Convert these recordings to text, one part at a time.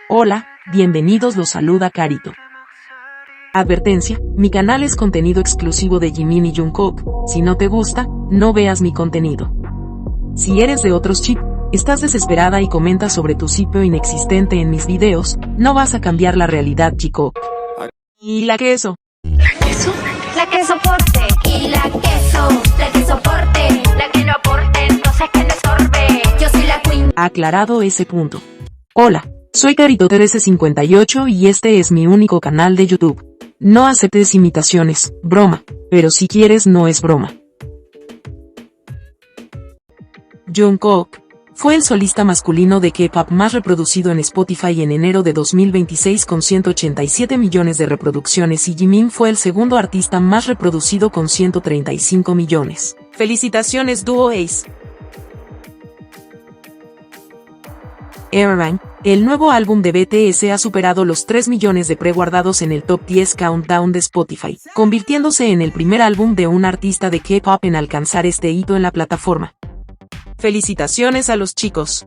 Hola, bienvenidos, los saluda Carito. Advertencia, mi canal es contenido exclusivo de Jimin y Jungkook, si no te gusta, no veas mi contenido. Si eres de otros chip, estás desesperada y comentas sobre tu sitio inexistente en mis videos, no vas a cambiar la realidad, chico. ¿Y la queso? ¿La queso? La que soporte. Y la que soporte. La que no aporte, entonces que no estorbe. Yo soy la queen. Aclarado ese punto. Hola, soy Carito1358 y este es mi único canal de YouTube. No aceptes imitaciones, broma, pero si quieres no es broma. Jungkook fue el solista masculino de K-pop más reproducido en Spotify en enero de 2026 con 187 millones de reproducciones y Jimin fue el segundo artista más reproducido con 135 millones. ¡Felicitaciones, dúo Ace! Airline, el nuevo álbum de BTS ha superado los 3 millones de preguardados en el Top 10 Countdown de Spotify, convirtiéndose en el primer álbum de un artista de K-pop en alcanzar este hito en la plataforma. ¡Felicitaciones a los chicos!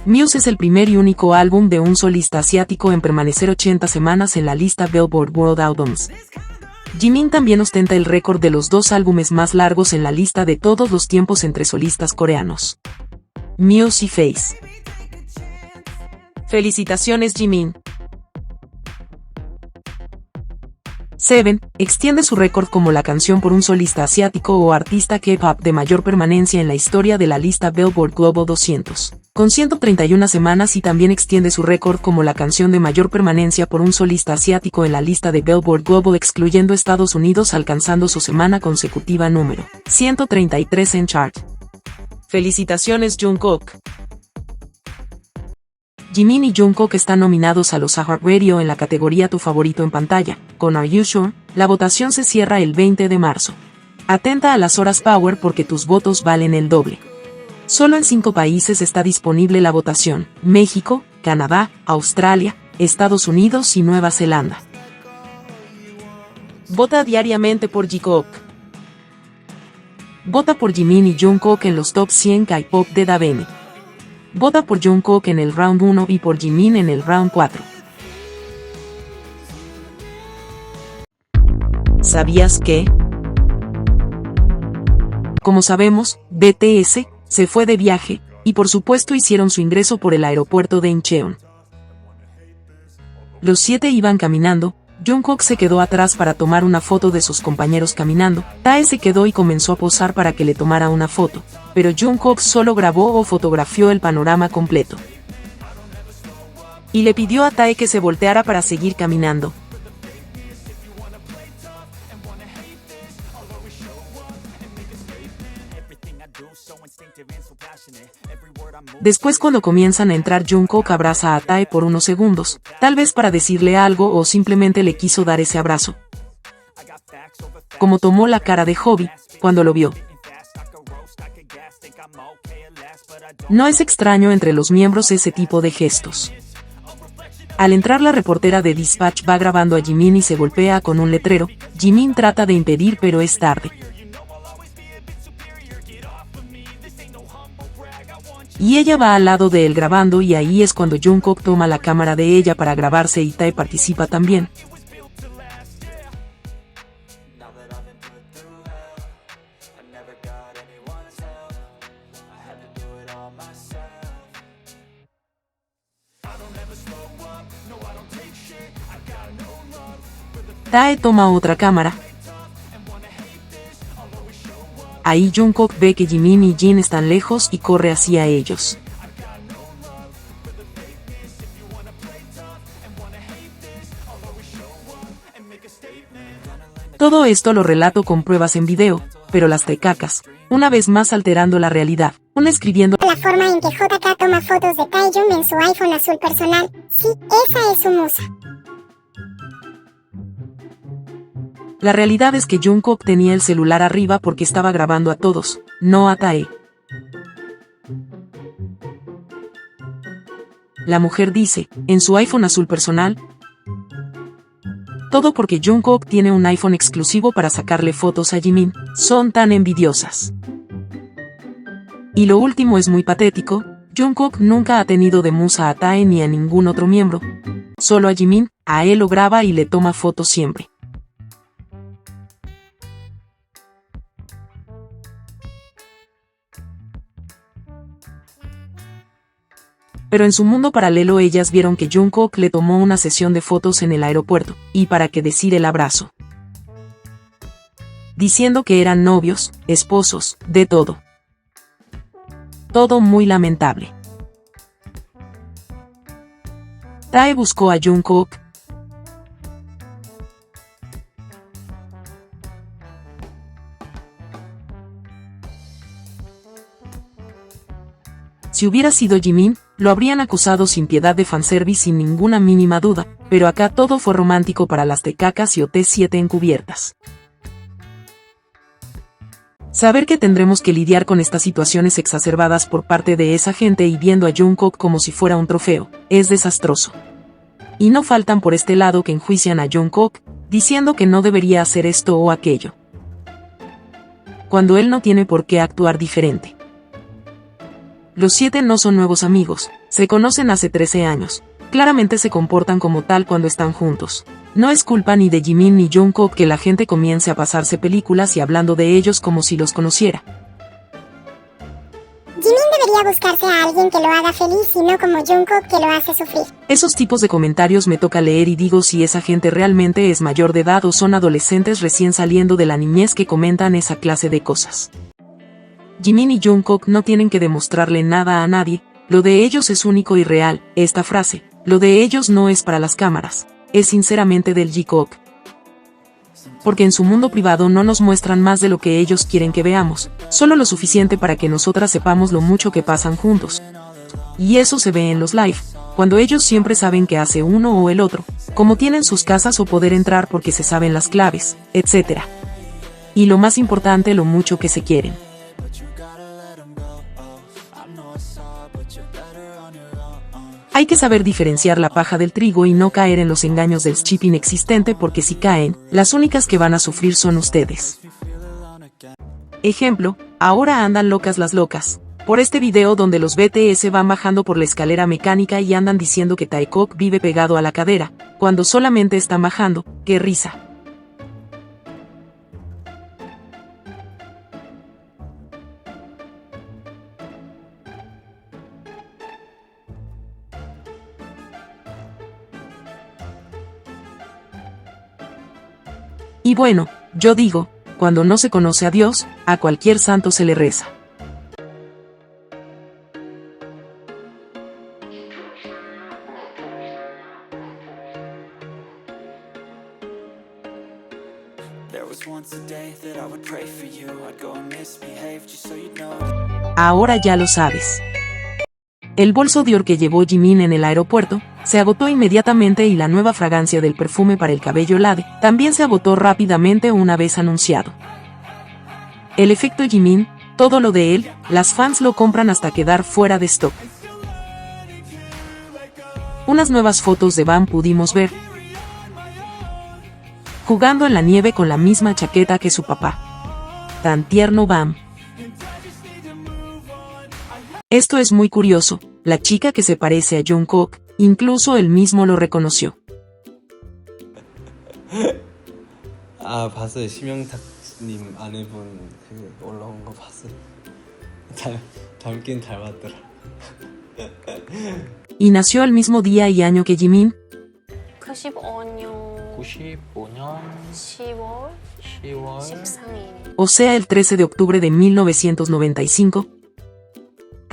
Muse es el primer y único álbum de un solista asiático en permanecer 80 semanas en la lista Billboard World Albums. Jimin también ostenta el récord de los 2 álbumes más largos en la lista de todos los tiempos entre solistas coreanos. Muse y Face. ¡Felicitaciones, Jimin! Seven extiende su récord como la canción por un solista asiático o artista K-pop de mayor permanencia en la historia de la lista Billboard Global 200, con 131 semanas y también extiende su récord como la canción de mayor permanencia por un solista asiático en la lista de Billboard Global excluyendo Estados Unidos alcanzando su semana consecutiva número 133 en chart. ¡Felicitaciones, Jungkook! Jimin y Jungkook están nominados a los iHeartRadio en la categoría Tu favorito en pantalla. Con Are You Sure, la votación se cierra el 20 de marzo. Atenta a las horas Power porque tus votos valen el doble. Solo en 5 países está disponible la votación: México, Canadá, Australia, Estados Unidos y Nueva Zelanda. Vota diariamente por Jungkook. Vota por Jimin y Jungkook en los top 100 K-pop de Davene. Vota por Jungkook en el round 1 y por Jimin en el round 4. ¿Sabías que? Como sabemos, BTS se fue de viaje, y por supuesto hicieron su ingreso por el aeropuerto de Incheon. Los 7 iban caminando. Jungkook se quedó atrás para tomar una foto de sus compañeros caminando. Tae se quedó y comenzó a posar para que le tomara una foto, pero Jungkook solo grabó o fotografió el panorama completo. Y le pidió a Tae que se volteara para seguir caminando. Después, cuando comienzan a entrar, Jungkook abraza a Tae por unos segundos, tal vez para decirle algo o simplemente le quiso dar ese abrazo. Como tomó la cara de Hobby cuando lo vio. No es extraño entre los miembros ese tipo de gestos. Al entrar, la reportera de Dispatch va grabando a Jimin y se golpea con un letrero. Jimin trata de impedir pero es tarde. Y ella va al lado de él grabando y ahí es cuando Jungkook toma la cámara de ella para grabarse y Tae participa también. Tae toma otra cámara. Ahí Jungkook ve que Jimin y Jin están lejos y corre hacia ellos. Todo esto lo relato con pruebas en video, pero las tecacas, una vez más alterando la realidad, una escribiendo La forma en que JK toma fotos de Taeyong en su iPhone azul personal. Sí, esa es su musa. La realidad es que Jungkook tenía el celular arriba porque estaba grabando a todos, no a Tae. La mujer dice, en su iPhone azul personal. Todo porque Jungkook tiene un iPhone exclusivo para sacarle fotos a Jimin. Son tan envidiosas. Y lo último es muy patético. Jungkook nunca ha tenido de musa a Tae ni a ningún otro miembro, solo a Jimin, a él lo graba y le toma fotos siempre. Pero en su mundo paralelo ellas vieron que Jungkook le tomó una sesión de fotos en el aeropuerto, y para qué decir el abrazo. Diciendo que eran novios, esposos, de todo. Todo muy lamentable. Tae buscó a Jungkook. Si hubiera sido Jimin, lo habrían acusado sin piedad de fanservice sin ninguna mínima duda, pero acá todo fue romántico para las tecacas y OT7 encubiertas. Saber que tendremos que lidiar con estas situaciones exacerbadas por parte de esa gente y viendo a Jungkook como si fuera un trofeo, es desastroso. Y no faltan por este lado que enjuician a Jungkook, diciendo que no debería hacer esto o aquello, cuando él no tiene por qué actuar diferente. Los 7 no son nuevos amigos, se conocen hace 13 años, claramente se comportan como tal cuando están juntos. No es culpa ni de Jimin ni Jungkook que la gente comience a pasarse películas y hablando de ellos como si los conociera. Jimin debería buscarse a alguien que lo haga feliz y no como Jungkook que lo hace sufrir. Esos tipos de comentarios me toca leer y digo si esa gente realmente es mayor de edad o son adolescentes recién saliendo de la niñez que comentan esa clase de cosas. Jimin y Jungkook no tienen que demostrarle nada a nadie, lo de ellos es único y real. Esta frase, lo de ellos no es para las cámaras, es sinceramente del Jikook. Porque en su mundo privado no nos muestran más de lo que ellos quieren que veamos, solo lo suficiente para que nosotras sepamos lo mucho que pasan juntos. Y eso se ve en los live, cuando ellos siempre saben qué hace uno o el otro, como tienen sus casas o poder entrar porque se saben las claves, etc. Y lo más importante, lo mucho que se quieren. Hay que saber diferenciar la paja del trigo y no caer en los engaños del chip inexistente porque si caen, las únicas que van a sufrir son ustedes. Ejemplo, ahora andan locas las locas. Por este video donde los BTS van bajando por la escalera mecánica y andan diciendo que Taekook vive pegado a la cadera, cuando solamente están bajando, ¡qué risa! Y bueno, yo digo, cuando no se conoce a Dios, a cualquier santo se le reza. Ahora ya lo sabes. El bolso Dior que llevó Jimin en el aeropuerto se agotó inmediatamente y la nueva fragancia del perfume para el cabello Lade también se agotó rápidamente una vez anunciado. El efecto Jimin, todo lo de él, las fans lo compran hasta quedar fuera de stock. Unas nuevas fotos de Bam pudimos ver jugando en la nieve con la misma chaqueta que su papá. Tan tierno Bam. Esto es muy curioso, la chica que se parece a Jungkook, incluso él mismo lo reconoció. 봤어요. 심영탁님 아내분 올라온 거 봤어요. 닮긴 닮았더라. Y nació el mismo día y año que Jimin. 95년 10월 13일. O sea el 13 de octubre de 1995.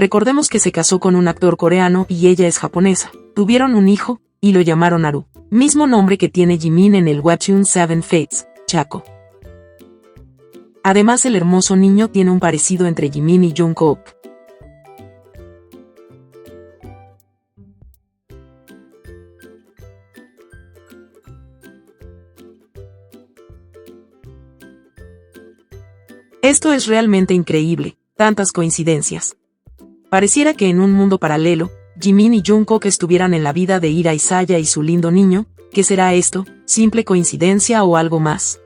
Recordemos que se casó con un actor coreano y ella es japonesa. Tuvieron un hijo, y lo llamaron Haru, mismo nombre que tiene Jimin en el webtoon Seven Fates, Chaco. Además el hermoso niño tiene un parecido entre Jimin y Jungkook. Esto es realmente increíble, tantas coincidencias. Pareciera que en un mundo paralelo, Jimin y Jungkook estuvieran en la vida de Ira Isaya y su lindo niño. ¿Qué será esto? ¿Simple coincidencia o algo más?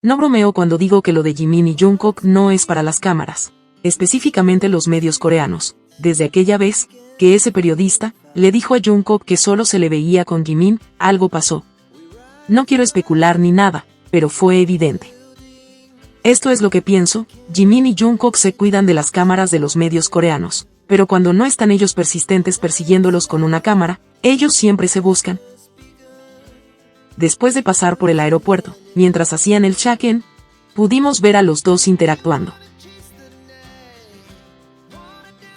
No bromeo cuando digo que lo de Jimin y Jungkook no es para las cámaras, específicamente los medios coreanos, desde aquella vez, que ese periodista le dijo a Jungkook que solo se le veía con Jimin, algo pasó. No quiero especular ni nada, pero fue evidente. Esto es lo que pienso, Jimin y Jungkook se cuidan de las cámaras de los medios coreanos, pero cuando no están ellos persistentes persiguiéndolos con una cámara, ellos siempre se buscan. Después de pasar por el aeropuerto, mientras hacían el check-in, pudimos ver a los dos interactuando.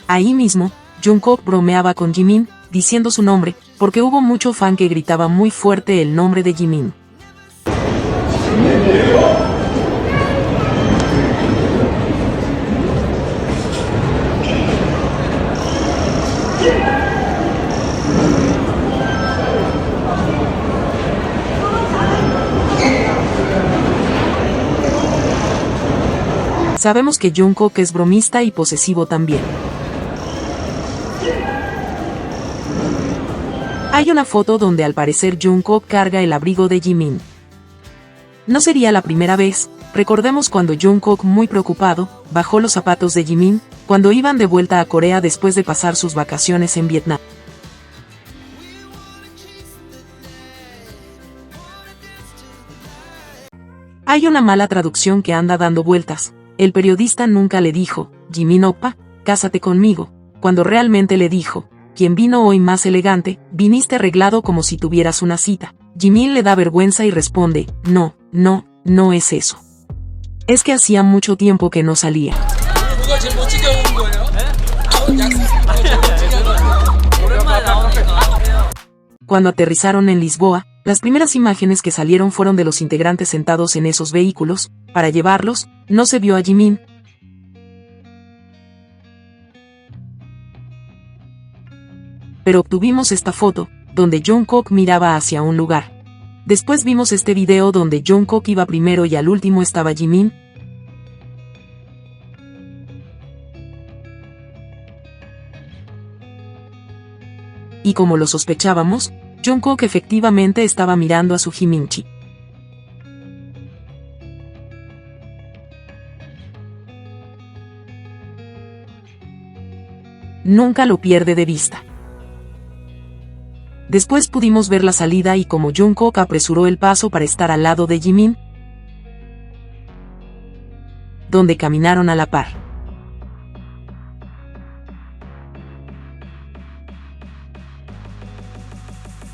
Ahí mismo, Jungkook bromeaba con Jimin, diciendo su nombre, porque hubo mucho fan que gritaba muy fuerte el nombre de Jimin. Sabemos que Jungkook es bromista y posesivo también. Hay una foto donde al parecer Jungkook carga el abrigo de Jimin. No sería la primera vez, recordemos cuando Jungkook, muy preocupado, bajó los zapatos de Jimin, cuando iban de vuelta a Corea después de pasar sus vacaciones en Vietnam. Hay una mala traducción que anda dando vueltas. El periodista nunca le dijo, Jimin oppa, cásate conmigo, cuando realmente le dijo, quien vino hoy más elegante, viniste arreglado como si tuvieras una cita. Jimin le da vergüenza y responde, no es eso. Es que hacía mucho tiempo que no salía. Cuando aterrizaron en Lisboa, las primeras imágenes que salieron fueron de los integrantes sentados en esos vehículos. Para llevarlos, no se vio a Jimin. Pero obtuvimos esta foto, donde Jungkook miraba hacia un lugar. Después vimos este video donde Jungkook iba primero y al último estaba Jimin. Y como lo sospechábamos, Jungkook efectivamente estaba mirando a su Jiminchi. Nunca lo pierde de vista. Después pudimos ver la salida y como Jungkook apresuró el paso para estar al lado de Jimin, donde caminaron a la par.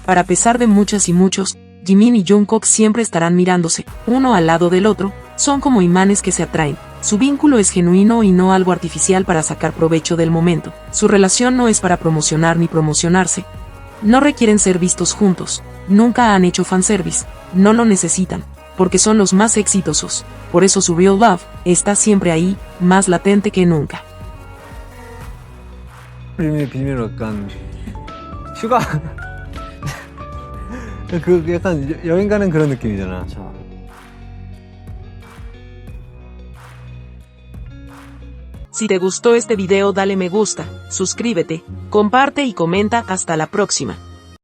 Para pesar de muchas y muchos, Jimin y Jungkook siempre estarán mirándose, uno al lado del otro, son como imanes que se atraen. Su vínculo es genuino y no algo artificial para sacar provecho del momento. Su relación no es para promocionar ni promocionarse. No requieren ser vistos juntos, nunca han hecho fanservice, no lo necesitan, porque son los más exitosos. Por eso su real love está siempre ahí, más latente que nunca. 비밀로 약간 휴가 그 약간 여행 가는 그런 느낌이잖아. Si te gustó este video dale me gusta, suscríbete, comparte y comenta. Hasta la próxima.